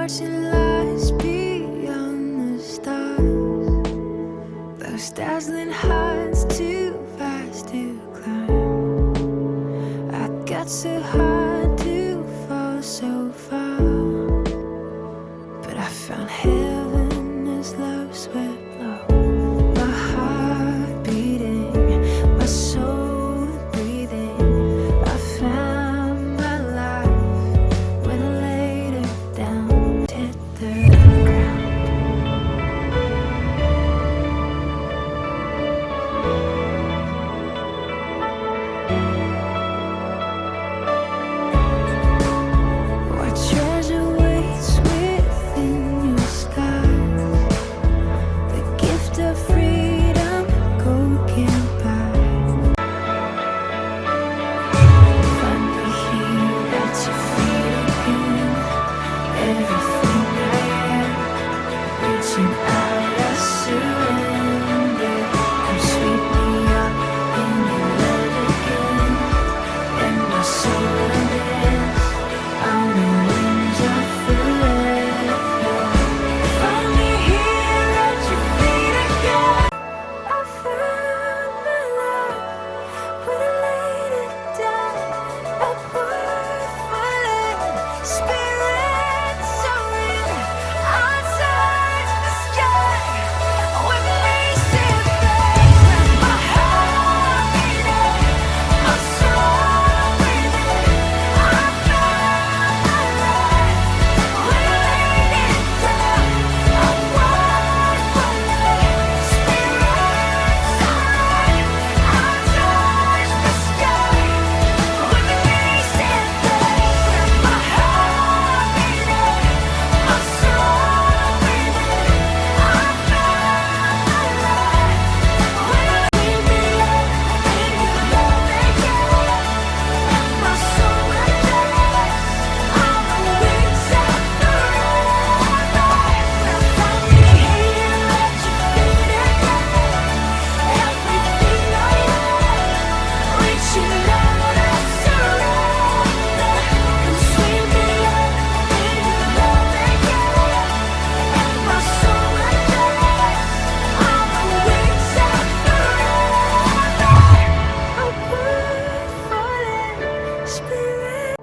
watching lights beyond the stars. Those dazzling heights too fast to climb. I got so hard to fall so far, but I found heaven as love swept low. My heart beating, my soul breathing. I found my life when I laid it down, hit the ground. What treasure waits within your skies? The gift of freedom, gold can't buy. Find me here at your feet again. Everything I am, reaching out, I surrender. Come sweep me up in your love again, and my soul unends on the wings of forever. Find me here at your feet again. I found my life when I laid it down. A word spirit soaring. I touch the sky with me, see face. My heart beating, my soul breathing. I found my life when I laid it down. A word spirit soaring. I touch the sky with me, see face. My heart beating, my soul breathing. I found my life when I laid me up in your love again. My soul unends on the wings of forever. Find me here at your feet again. Everything I am, reaching out, I surrender. Come sweep me up in your love again. My soul unends on the wings of forever. A word falling, spirit.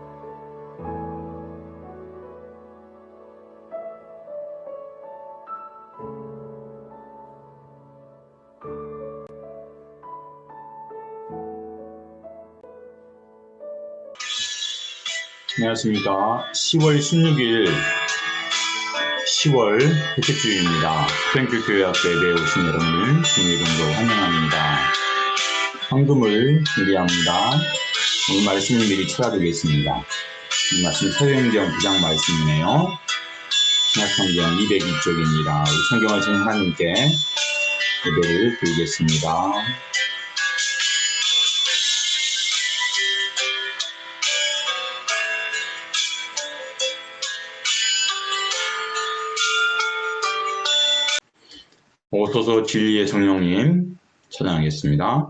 안녕하십니까. 10월 16일 10월 백회주일입니다. 프랭클교회학교 예배에 오신 여러분을 주님의 이름으로 환영합니다. 헌금을 준비합니다. 오늘 말씀을 미리 찾아드리겠습니다. 오늘 말씀 사도행전 9장 말씀이네요. 신약성경 202쪽입니다. 우리 성경하신 하나님께 예배를 드리겠습니다. 오소서 진리의 성령님 찬양하겠습니다.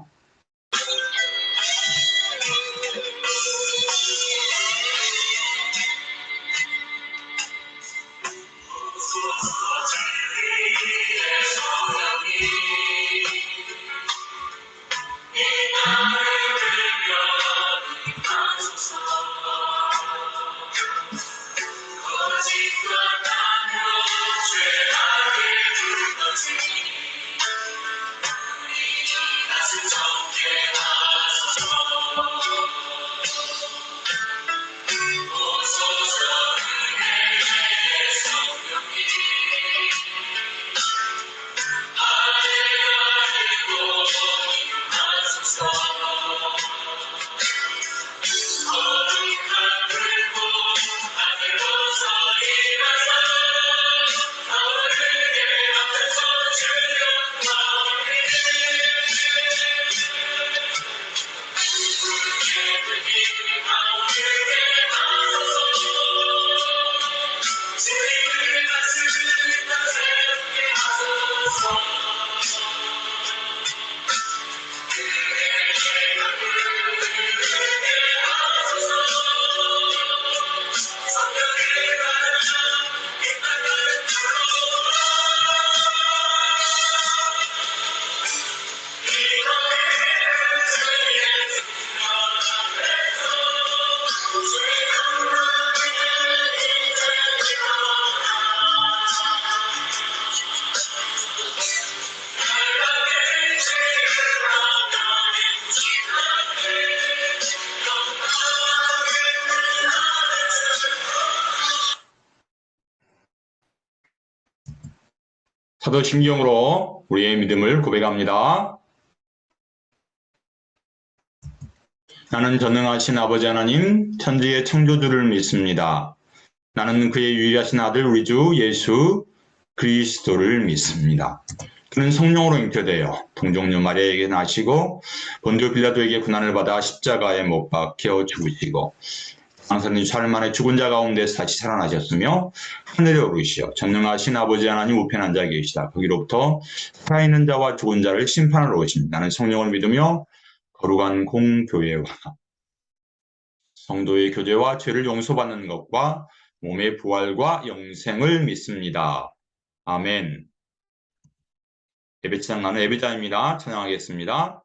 사도신경으로 우리의 믿음을 고백합니다. 나는 전능하신 아버지 하나님, 천지의 창조주를 믿습니다. 나는 그의 유일하신 아들 우리 주 예수 그리스도를 믿습니다. 그는 성령으로 잉태되어 동정녀 마리아에게 나시고 본디오 빌라도에게 고난을 받아 십자가에 못 박혀 죽으시고 장사님 3일 만에 죽은 자 가운데서 다시 살아나셨으며 하늘에 오르시어 전능하신 아버지 하나님 우편한 자 계시다. 거기로부터 살아있는 자와 죽은 자를 심판하러 오십니다. 나는 성령을 믿으며 거룩한 공교회와 성도의 교제와 죄를 용서받는 것과 몸의 부활과 영생을 믿습니다. 아멘. 예배치장 나는 예배자입니다. 찬양하겠습니다.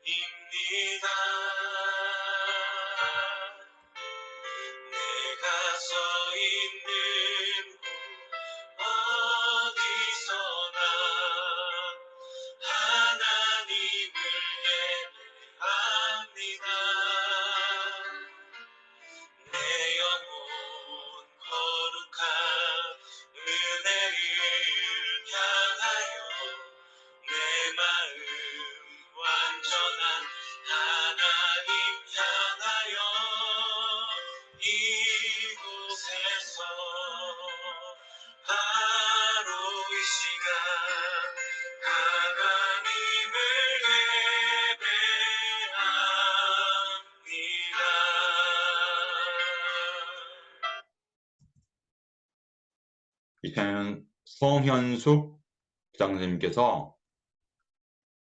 예배자입니다. 내가 서 있는 어디서나 하나님을 예배합니다. 내 영혼 거룩한 은혜를 향하여 내 마음 완전한 하나님 향하여 이곳에서 바로 이 시간 하나님을 예배합니다. 이편은 성현숙 부장선생님께서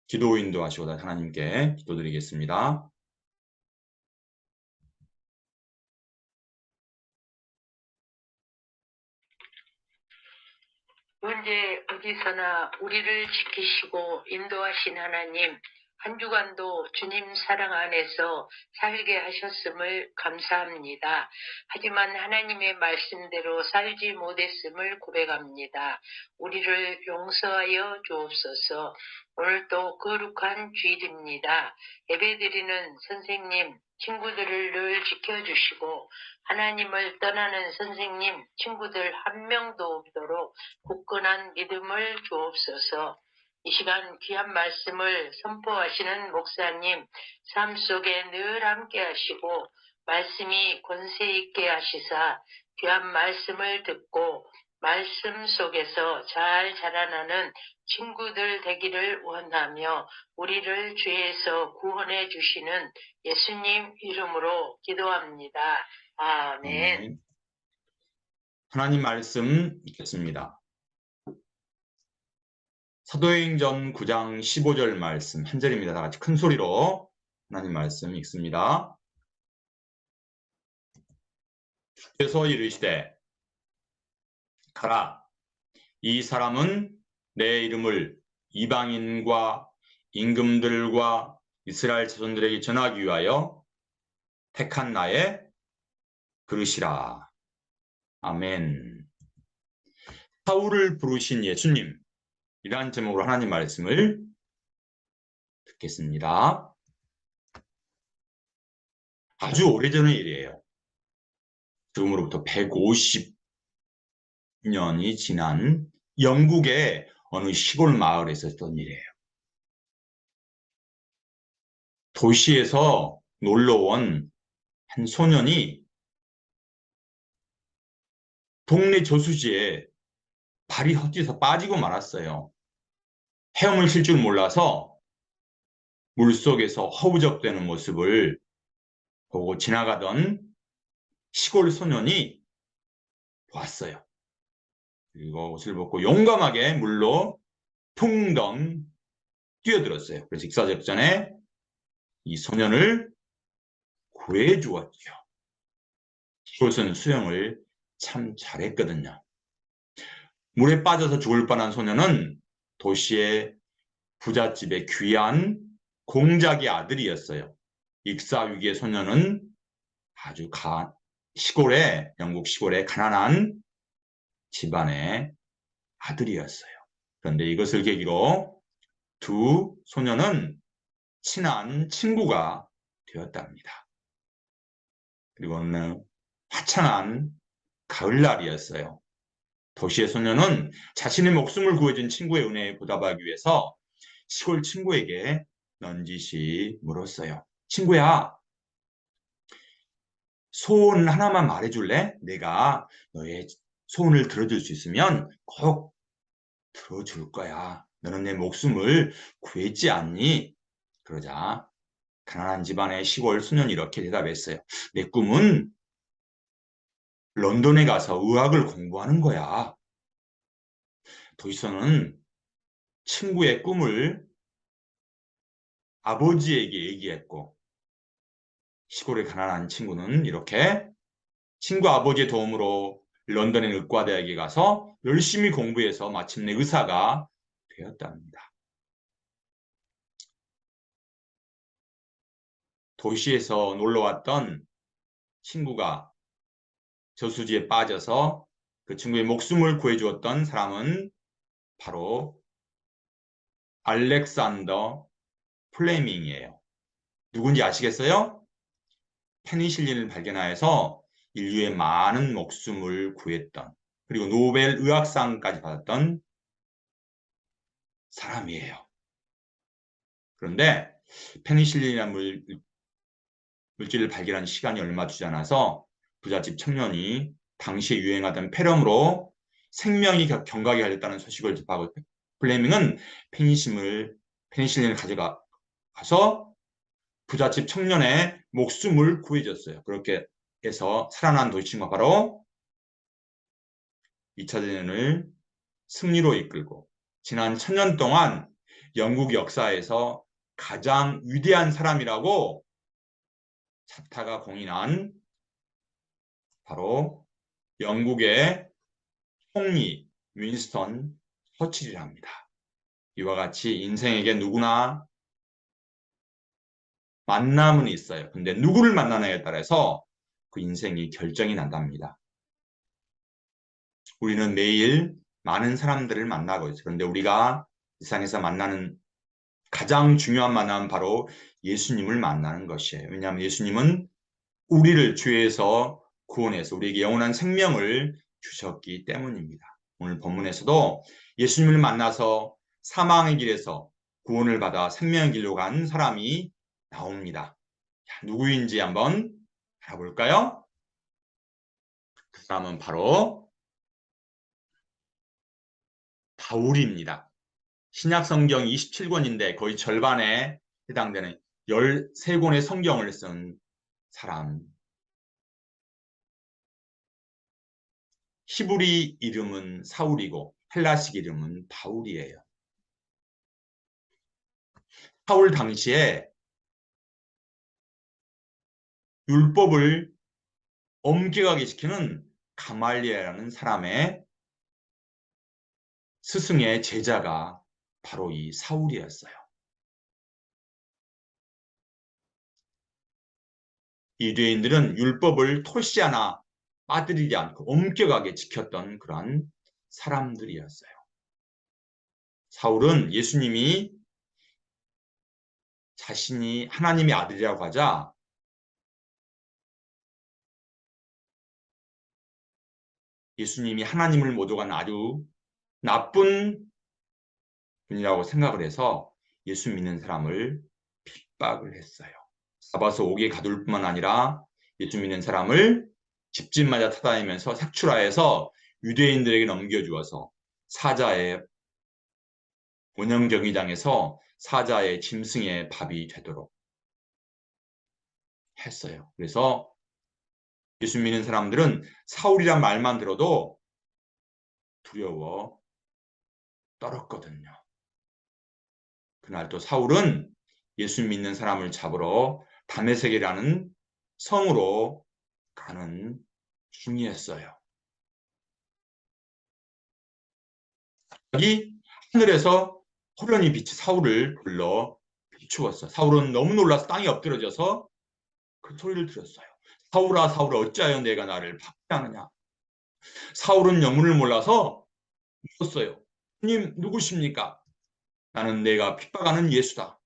기도 인도하시고 하나님께 기도드리겠습니다. 언제 어디서나 우리를 지키시고 인도하신 하나님, 한 주간도 주님 사랑 안에서 살게 하셨음을 감사합니다. 하지만 하나님의 말씀대로 살지 못했음을 고백합니다. 우리를 용서하여 주옵소서. 오늘도 거룩한 주일입니다. 예배드리는 선생님, 친구들을 늘 지켜주시고 하나님을 떠나는 선생님, 친구들 한 명도 없도록 굳건한 믿음을 주옵소서. 이 시간 귀한 말씀을 선포하시는 목사님, 삶 속에 늘 함께 하시고 말씀이 권세 있게 하시사 귀한 말씀을 듣고 말씀 속에서 잘 자라나는 친구들 되기를 원하며 우리를 죄에서 구원해 주시는 예수님 이름으로 기도합니다. 아멘. 하나님 말씀 읽겠습니다. 사도행전 9장 15절 말씀 한 절입니다. 다 같이 큰 소리로 하나님 말씀 읽습니다. 주께서 이르시되 가라, 이 사람은 내 이름을 이방인과 임금들과 이스라엘 자손들에게 전하기 위하여 택한 나의 그릇이라. 아멘. 사울을 부르신 예수님, 이러한 제목으로 하나님 말씀을 듣겠습니다. 아주 오래전의 일이에요. 지금으로부터 150년이 지난 영국의 어느 시골 마을에서 있었던 일이에요. 도시에서 놀러온 한 소년이 동네 저수지에 발이 헛디뎌서 빠지고 말았어요. 헤엄을 칠 줄 몰라서 물속에서 허우적대는 모습을 보고 지나가던 시골 소년이 보았어요. 그리고 옷을 벗고 용감하게 물로 퉁덩 뛰어들었어요. 그래서 직사적전에 이 소년을 구해주었죠. 시골 소년 수영을 참 잘했거든요. 물에 빠져서 죽을 뻔한 소년은 도시의 부잣집의 귀한 공작의 아들이었어요. 익사 위기의 소년은 아주 영국 시골의 가난한 집안의 아들이었어요. 그런데 이것을 계기로 두 소년은 친한 친구가 되었답니다. 그리고 어느 화창한 가을날이었어요. 도시의 소년은 자신의 목숨을 구해준 친구의 은혜에 보답하기 위해서 시골 친구에게 넌지시 물었어요. 친구야, 소원 하나만 말해줄래? 내가 너의 소원을 들어줄 수 있으면 꼭 들어줄 거야. 너는 내 목숨을 구했지 않니? 그러자 가난한 집안의 시골 소년이 이렇게 대답했어요. 내 꿈은 런던에 가서 의학을 공부하는 거야. 도시서는 친구의 꿈을 아버지에게 얘기했고, 시골의 가난한 친구는 이렇게 친구 아버지의 도움으로 런던의 의과대학에 가서 열심히 공부해서 마침내 의사가 되었답니다. 도시에서 놀러왔던 친구가 저수지에 빠져서 그 친구의 목숨을 구해주었던 사람은 바로 알렉산더 플레밍이에요. 누군지 아시겠어요? 페니실린을 발견하여서 인류의 많은 목숨을 구했던, 그리고 노벨 의학상까지 받았던 사람이에요. 그런데 페니실린이라는 물질을 발견한 시간이 얼마 되지 않아서 부잣집 청년이 당시에 유행하던 폐렴으로 생명이 경각에 걸렸다는 소식을 접하고 플레밍은 페니실린을 가져가서 부잣집 청년의 목숨을 구해줬어요. 그렇게 해서 살아난 도시친구가 바로 2차 대전을 승리로 이끌고 지난 1000년 동안 영국 역사에서 가장 위대한 사람이라고 차타가 공인한 바로 영국의 총리 윈스턴 처칠이랍니다. 이와 같이 인생에게 누구나 만남은 있어요. 근데 누구를 만나느냐에 따라서 그 인생이 결정이 난답니다. 우리는 매일 많은 사람들을 만나고 있어요. 그런데 우리가 이 세상에서 만나는 가장 중요한 만남은 바로 예수님을 만나는 것이에요. 왜냐하면 예수님은 우리를 죄에서 구원해서 우리에게 영원한 생명을 주셨기 때문입니다. 오늘 본문에서도 예수님을 만나서 사망의 길에서 구원을 받아 생명의 길로 간 사람이 나옵니다. 누구인지 한번 알아볼까요? 그 사람은 바로 바울입니다. 신약성경 27권인데 거의 절반에 해당되는 13권의 성경을 쓴 사람. 히브리 이름은 사울이고 헬라식 이름은 바울이에요. 사울 당시에 율법을 엄격하게 지키는 가말리엘이라는 사람의 스승의 제자가 바로 이 사울이었어요. 유대인들은 율법을 토시 하나 빠뜨리지 않고 엄격하게 지켰던 그런 사람들이었어요. 사울은 예수님이 자신이 하나님의 아들이라고 하자 예수님이 하나님을 모독한 아주 나쁜 분이라고 생각을 해서 예수 믿는 사람을 핍박을 했어요. 잡아서 옥에 가둘 뿐만 아니라 예수 믿는 사람을 집집마다 찾아다니면서 색출하여서 유대인들에게 넘겨주어서 사자의 원형경기장에서 사자의 짐승의 밥이 되도록 했어요. 그래서 예수 믿는 사람들은 사울이란 말만 들어도 두려워 떨었거든요. 그날 또 사울은 예수 믿는 사람을 잡으러 다메섹이라는 성으로 가는 중이었어요. 여기 하늘에서 호련히 빛이 사울을 불러 비추었어. 사울은 너무 놀라서 땅에 엎드려져서 그 소리를 들었어요. 사울아 사울아 어찌하여 내가 나를 박해하느냐. 사울은 영문을 몰라서 묻었어요. 주님 누구십니까? 나는 내가 핍박하는 예수다.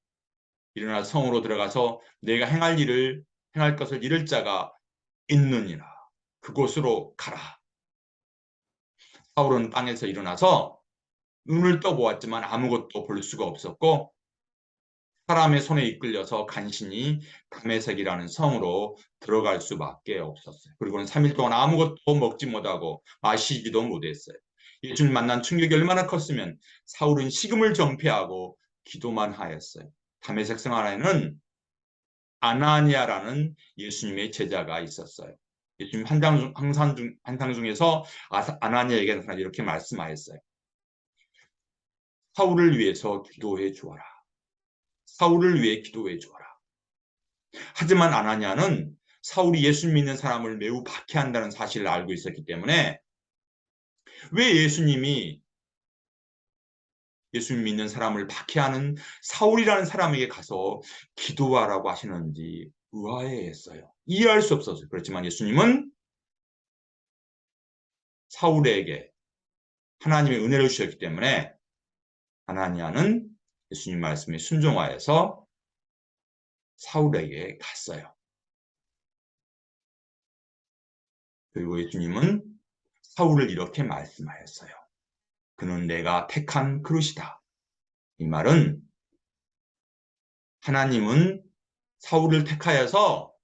일어나 성으로 들어가서 내가 행할 것을 이룰 자가 있느니라. 그곳으로 가라. 사울은 땅에서 일어나서 눈을 떠보았지만 아무것도 볼 수가 없었고 사람의 손에 이끌려서 간신히 다메섹이라는 성으로 들어갈 수밖에 없었어요. 그리고는 3일 동안 아무것도 먹지 못하고 마시지도 못했어요. 예수님 만난 충격이 얼마나 컸으면 사울은 식음을 정폐하고 기도만 하였어요. 다메섹 성 안에는 아나니아라는 예수님의 제자가 있었어요. 예수님 한상 중에서 아나니아에게 나타나 이렇게 말씀하였어요. 사울을 위해서 기도해 주어라. 사울을 위해 기도해 주어라. 하지만 아나니아는 사울이 예수 믿는 사람을 매우 박해한다는 사실을 알고 있었기 때문에 왜 예수님이 예수 믿는 사람을 박해하는 사울이라는 사람에게 가서 기도하라고 하시는지 의아해했어요. 이해할 수 없었어요. 그렇지만 예수님은 사울에게 하나님의 은혜를 주셨기 때문에 아나니아는 예수님 말씀에 순종하여서 사울에게 갔어요. 그리고 예수님은 사울을 이렇게 말씀하였어요. 그는 내가 택한 그릇이다. 이 말은 하나님은 사울을 택하여서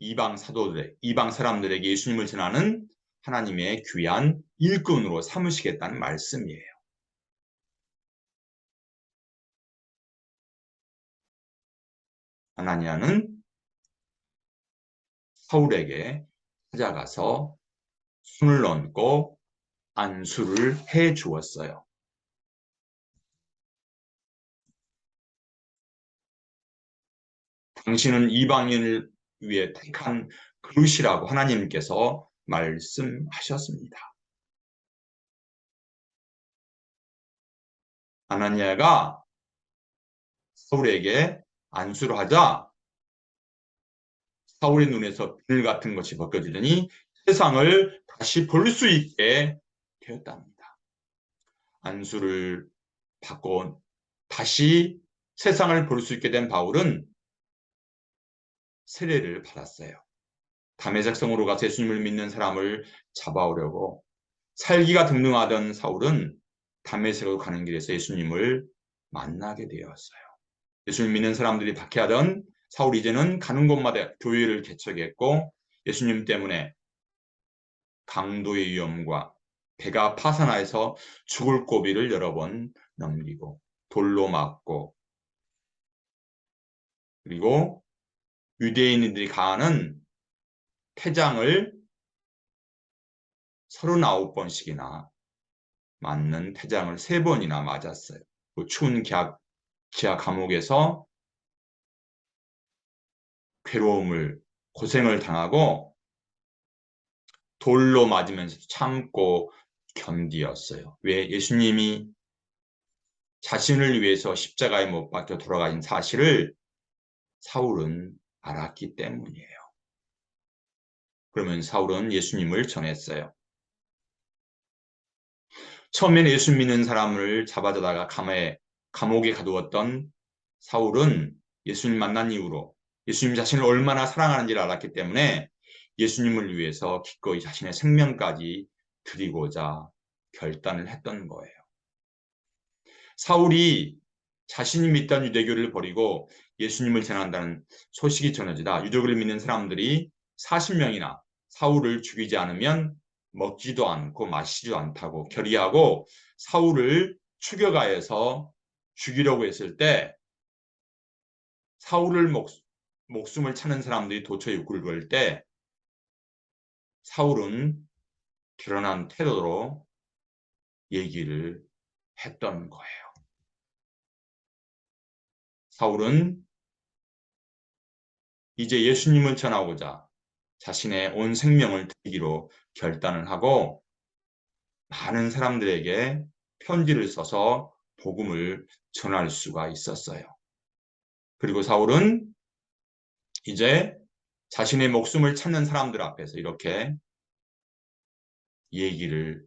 이방 사람들에게 예수님을 전하는 하나님의 귀한 일꾼으로 삼으시겠다는 말씀이에요. 아나니아는 사울에게 찾아가서 손을 얹고 안수를 해 주었어요. 당신은 이방인을 위해 택한 그릇이라고 하나님께서 말씀하셨습니다. 아나니아가 사울에게 안수를 하자 사울의 눈에서 비늘 같은 것이 벗겨지더니 세상을 다시 볼 수 있게 되었답니다. 안수를 받고 다시 세상을 볼 수 있게 된 바울은 세례를 받았어요. 다메섹 성으로 가서 예수님을 믿는 사람을 잡아오려고 살기가 등등하던 사울은 다메섹으로 가는 길에서 예수님을 만나게 되었어요. 예수님 믿는 사람들이 박해하던 사울이 이제는 가는 곳마다 교회를 개척했고 예수님 때문에 강도의 위험과 배가 파산하여서 죽을 고비를 여러 번 넘기고 돌로 맞고 그리고 유대인들이 가하는 태장을 39번씩이나 맞는 태장을 3번이나 맞았어요. 그 추운 지하 감옥에서 고생을 당하고 돌로 맞으면서 참고 견디었어요. 왜? 예수님이 자신을 위해서 십자가에 못 박혀 돌아가신 사실을 사울은 알았기 때문이에요. 그러면 사울은 예수님을 전했어요. 처음에는 예수 믿는 사람을 잡아다가 감옥에 가두었던 사울은 예수님 만난 이후로 예수님 자신을 얼마나 사랑하는지를 알았기 때문에 예수님을 위해서 기꺼이 자신의 생명까지 드리고자 결단을 했던 거예요. 사울이 자신이 믿던 유대교를 버리고 예수님을 전한다는 소식이 전해지다 유대교를 믿는 사람들이 40명이나 사울을 죽이지 않으면 먹지도 않고 마시지도 않다고 결의하고 사울을 추격하여서 죽이려고 했을 때 사울을 목숨을 찾는 사람들이 도처에 굴걸 때 사울은 드러난 태도로 얘기를 했던 거예요. 사울은 이제 예수님을 전하고자 자신의 온 생명을 드리기로 결단을 하고 많은 사람들에게 편지를 써서 복음을 전할 수가 있었어요. 그리고 사울은 이제 자신의 목숨을 찾는 사람들 앞에서 이렇게 얘기를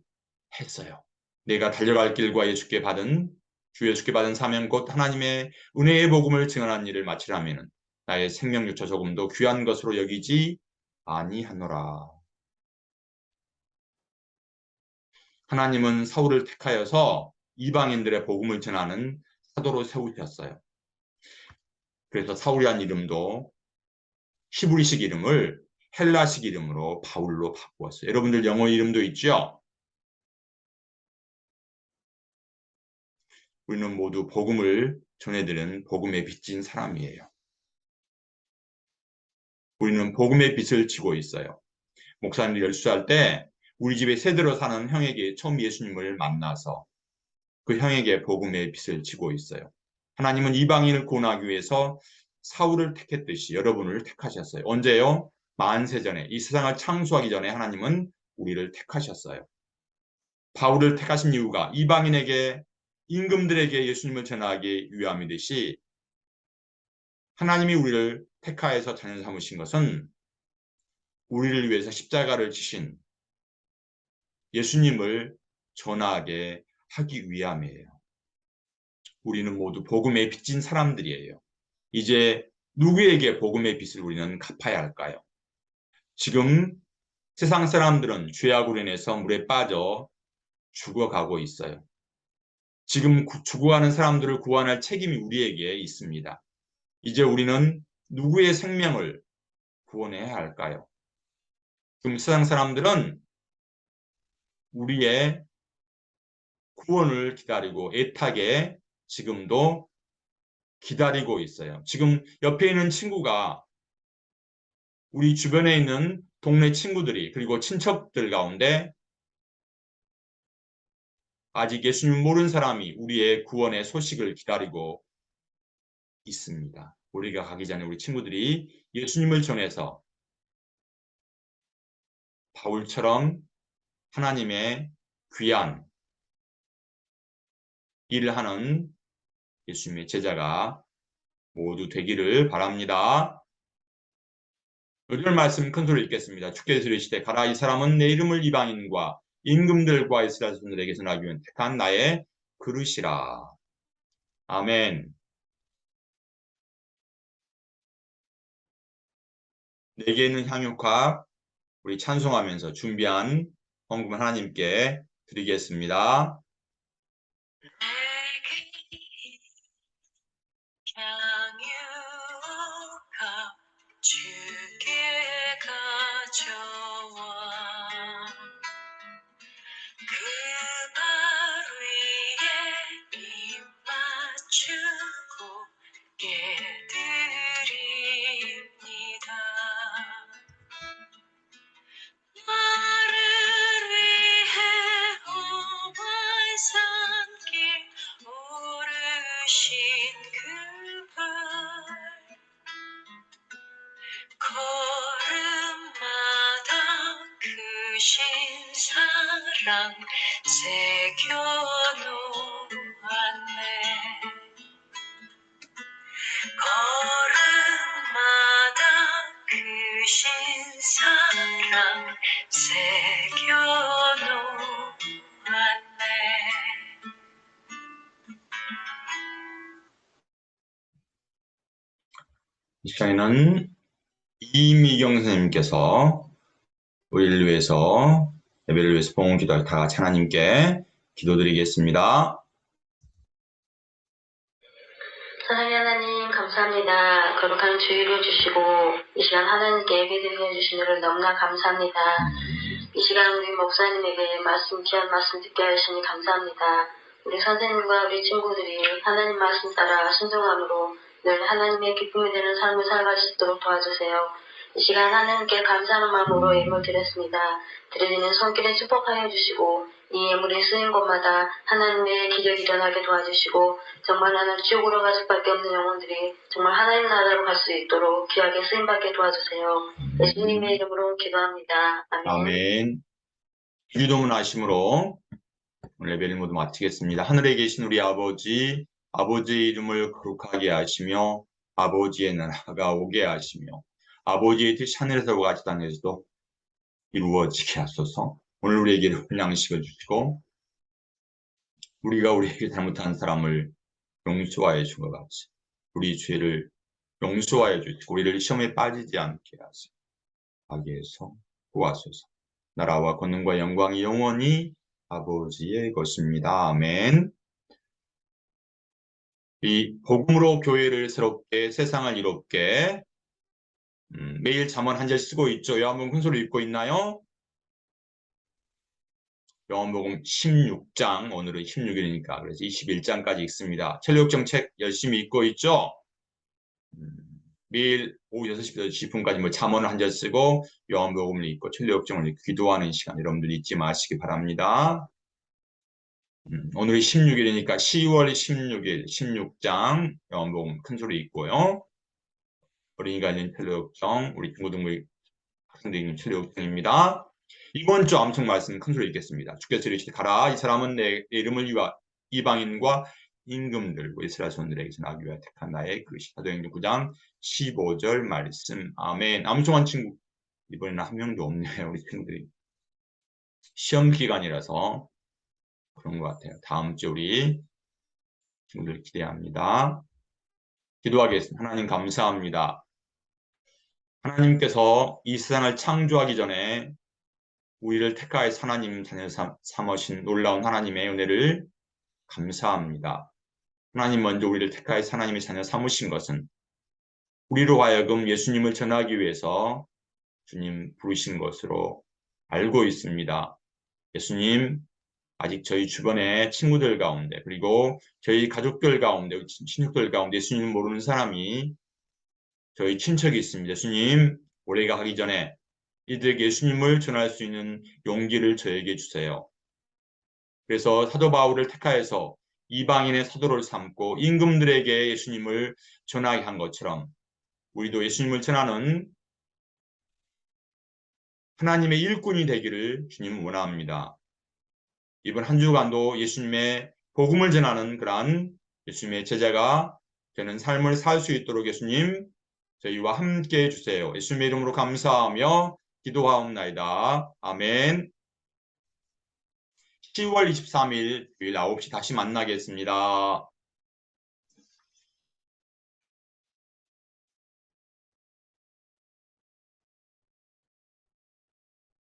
했어요. 내가 달려갈 길과 주 예수께 받은 사명 곧 하나님의 은혜의 복음을 증언한 일을 마치라면은 나의 생명조차 조금도 귀한 것으로 여기지 아니하노라. 하나님은 사울을 택하여서 이방인들의 복음을 전하는 사도로 세우셨어요. 그래서 사울이란 이름도 히브리식 이름을 헬라식 이름으로 바울로 바꾸었어요. 여러분들 영어 이름도 있죠? 우리는 모두 복음을 전해드리는 복음의 빚진 사람이에요. 우리는 복음의 빚을 지고 있어요. 목사님이 열수할 때 우리 집에 세대로 사는 형에게 처음 예수님을 만나서 그 형에게 복음의 빚을 지고 있어요. 하나님은 이방인을 구원하기 위해서 사울을 택했듯이 여러분을 택하셨어요. 언제요? 만세 전에, 이 세상을 창조하기 전에 하나님은 우리를 택하셨어요. 바울을 택하신 이유가 이방인에게, 임금들에게 예수님을 전하기 위함이듯이 하나님이 우리를 택하여서 자녀 삼으신 것은 우리를 위해서 십자가를 지신 예수님을 전하게 하기 위함이에요. 우리는 모두 복음의 빚진 사람들이에요. 이제 누구에게 복음의 빚을 우리는 갚아야 할까요? 지금 세상 사람들은 죄악으로 인해서 물에 빠져 죽어가고 있어요. 지금 죽어가는 사람들을 구원할 책임이 우리에게 있습니다. 이제 우리는 누구의 생명을 구원해야 할까요? 지금 세상 사람들은 우리의 구원을 기다리고 애타게 지금도 기다리고 있어요. 지금 옆에 있는 친구가 우리 주변에 있는 동네 친구들이 그리고 친척들 가운데 아직 예수님 모르는 사람이 우리의 구원의 소식을 기다리고 있습니다. 우리가 가기 전에 우리 친구들이 예수님을 전해서 바울처럼 하나님의 귀한 일을 하는 예수님의 제자가 모두 되기를 바랍니다. 오늘 말씀 큰 소리로 읽겠습니다. 주께서 이르시되 가라, 이 사람은 내 이름을 이방인과 임금들과 이스라엘 사람들에게 전하기 위한 택한 나의 그릇이라. 아멘. 내게 있는 향유값 우리 찬송하면서 준비한 헌금 하나님께 드리겠습니다. 향유가 주께 가져와 그 발 위에 입 맞추고 깨드립니다. 나를 위해 오만 산길 오르신 그발 걸음마다 크신 사랑 새겨놓았네. 걸음마다 크신 사랑 새겨놓았네. 이 시간에는 이미경 선생님께서 우리를 위해서, 예배를 위해서 봉헌 기도할 다 같이 하나님께 기도드리겠습니다. 사랑의 하나님 감사합니다. 거룩한 주일을 주시고 이 시간 하나님께 예배드리게 해주신 일을 너무나 감사합니다. 이 시간 우리 목사님에게 귀한 말씀 듣게 하시니 감사합니다. 우리 선생님과 우리 친구들이 하나님 말씀 따라 순종함으로 늘 하나님의 기쁨이 되는 삶을 살아갈 수 있도록 도와주세요. 이 시간 하나님께 감사하는 마음으로 예물 드렸습니다. 드리는 손길에 축복하여 주시고 이 예물이 쓰인 곳마다 하나님의 기적이 일어나게 도와주시고 정말 나는 지옥으로 갈 수밖에 없는 영혼들이 정말 하나님 나라로 갈 수 있도록 귀하게 쓰임받게 도와주세요. 예수님의 이름으로 기도합니다. 아멘. 아멘. 기도문 하심으로 오늘 예배를 모두 마치겠습니다. 하늘에 계신 우리 아버지의 이름을 거룩하게 하시며 아버지의 나라가 오게 하시며 아버지의 뜻이 하늘에서와 같이 땅에서도 이루어지게 하소서. 오늘 우리에게 올 양식을 주시고 우리가 우리에게 잘못한 사람을 용서하여 준 것 같이 우리 죄를 용서하여 주시고 우리를 시험에 빠지지 않게 하소서. 악에서 구하소서. 나라와 권능과 영광이 영원히 아버지의 것입니다. 아멘. 이 복음으로 교회를 새롭게 세상을 이롭게 매일 잠언 한 절 쓰고 있죠. 요한복음 큰 소리 읽고 있나요? 요한복음 16장, 오늘은 16일이니까 그래서 21장까지 읽습니다. 천리역정책 열심히 읽고 있죠. 매일 오후 6시부터 10분까지 뭐 잠언을 한 절 쓰고 요한복음을 읽고 천리역정을 읽고 기도하는 시간 여러분들 잊지 마시기 바랍니다. 오늘이 16일이니까 10월 16일 16장 요한복음 큰 소리 읽고요. 어린이가 있는 천리역정 우리 중고등부 학생들 있는 천리역정입니다. 이번 주 암송 말씀 큰 소리 읽겠습니다. 주께서 이르시되 가라 이 사람은 내 이름을 위하 이방인과 임금들 이스라엘 손들에게서 나기 위하여 택한 나의 그릇이. 사도행전 9장 15절 말씀. 아멘. 암송한 친구 이번에는 한 명도 없네요. 우리 친구들이 시험 기간이라서 그런 것 같아요. 다음 주 우리 친구들 기대합니다. 기도하겠습니다. 하나님 감사합니다. 하나님께서 이 세상을 창조하기 전에 우리를 택하여 하나님 자녀 삼으신 놀라운 하나님의 은혜를 감사합니다. 하나님 먼저 우리를 택하여 하나님의 자녀 삼으신 것은 우리로 하여금 예수님을 전하기 위해서 주님 부르신 것으로 알고 있습니다. 예수님, 아직 저희 주변의 친구들 가운데 그리고 저희 가족들 가운데 친척들 가운데 예수님을 모르는 사람이 저희 친척이 있습니다. 예수님, 올해가 가기 전에 이들에게 예수님을 전할 수 있는 용기를 저에게 주세요. 그래서 사도 바울을 택하여서 이방인의 사도를 삼고 임금들에게 예수님을 전하게 한 것처럼 우리도 예수님을 전하는 하나님의 일꾼이 되기를 주님 원합니다. 이번 한 주간도 예수님의 복음을 전하는 그러한 예수님의 제자가 되는 삶을 살 수 있도록 예수님 저희와 함께 해주세요. 예수님의 이름으로 감사하며 기도하옵나이다. 아멘. 10월 23일 주일 9시 다시 만나겠습니다.